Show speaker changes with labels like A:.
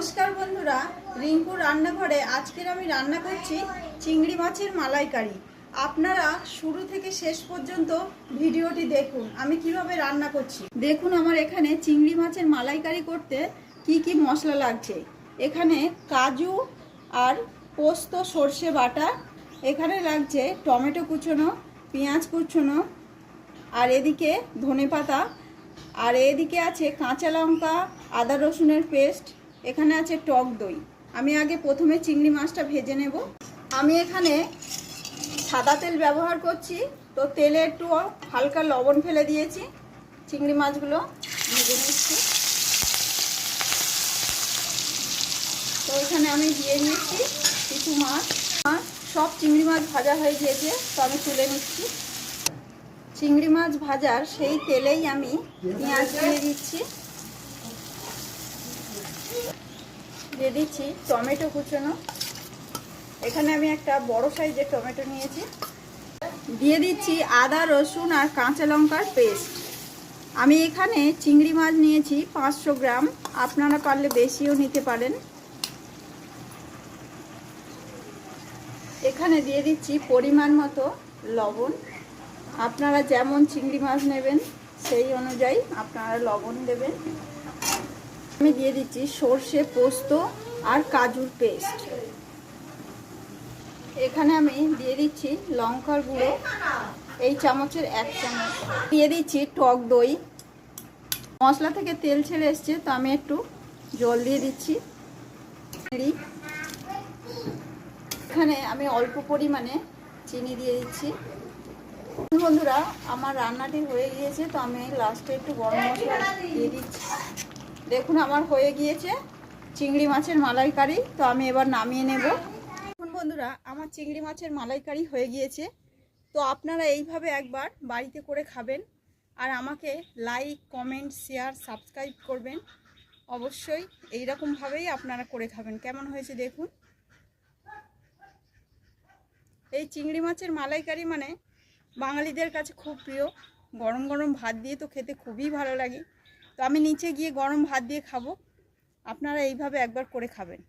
A: নমস্কার বন্ধুরা, রিঙ্কুর রান্নাঘরে আজকের আমি রান্না করছি চিংড়ি মাছের মালাইকারি। আপনারা শুরু থেকে শেষ পর্যন্ত ভিডিওটি দেখুন আমি কিভাবে রান্না করছি। দেখুন আমার এখানে চিংড়ি মাছের মালাইকারি করতে কি কি মশলা লাগছে। এখানে কাজু আর পোস্ত সর্ষে বাটা, এখানে লাগছে টমেটো কুচোনো, পেঁয়াজ কুচোনো, আর এদিকে ধনেপাতা, আর এদিকে আছে কাঁচা লঙ্কা, আদা রসুনের পেস্ট, এখানে আছে টক দই। আমি আগে প্রথমে চিংড়ি মাছটা ভেজে নেব। আমি এখানে সাদা তেল ব্যবহার করছি, তো তেলে একটু হালকা লবণ ফেলে দিয়েছি। চিংড়ি মাছগুলো ভেজে নিচ্ছি। তো এখানে আমি দিয়ে নিচ্ছি কিছু মাছ। সব চিংড়ি মাছ ভাজা হয়ে গিয়েছে, তো আমি তুলে নিচ্ছি। চিংড়ি মাছ ভাজার সেই তেলেই আমি পেঁয়াজ দিয়ে দিচ্ছি। দিয়ে দিচ্ছি টমেটো কুচোনো, এখানে আমি একটা বড় সাইজের টমেটো নিয়েছি। দিয়ে দিচ্ছি আদা রসুন আর কাঁচা লঙ্কার পেস্ট। আমি এখানে চিংড়ি মাছ নিয়েছি 500 গ্রাম, আপনারা পারলে বেশিও নিতে পারেন। এখানে দিয়ে দিচ্ছি পরিমাণ মতো লবণ। আপনারা যেমন চিংড়ি মাছ নেবেন সেই অনুযায়ী আপনারা লবণ দেবেন। আমি দিয়ে দিচ্ছি সর্ষে, পোস্ত আর কাজুর পেস্ট। এখানে আমি দিয়ে দিচ্ছি লঙ্কার গুঁড়ো, এই চামচের 1 চামচ। দিয়ে দিচ্ছি টক দই। মশলা থেকে তেল ছেড়ে এসছে, তো আমি একটু জল দিয়ে দিচ্ছি। এখানে আমি অল্প পরিমাণে চিনি দিয়ে দিচ্ছি। বন্ধুরা, আমার রান্নাটি হয়ে গিয়েছে, তো আমি লাস্টে একটু গরম মশলা দিয়ে দিচ্ছি। দেখুন আমার হয়ে গিয়েছে চিংড়ি মাছের মালাইকারি, তো আমি এবার নামিয়ে নেব। দেখুন বন্ধুরা, আমার চিংড়ি মাছের মালাইকারি হয়ে গিয়েছে। তো আপনারা এইভাবে একবার বাড়িতে করে খাবেন, আর আমাকে লাইক, কমেন্ট, শেয়ার, সাবস্ক্রাইব করবেন অবশ্যই। এইরকমভাবেই আপনারা করে খাবেন। কেমন হয়েছে দেখুন। এই চিংড়ি মাছের মালাইকারি মানে বাঙালিদের কাছে খুব প্রিয়। গরম গরম ভাত দিয়ে তো খেতে খুবই ভালো লাগে। তো আমি নিচে গিয়ে গরম ভাত দিয়ে খাবো। আপনারা এইভাবে একবার করে খাবেন।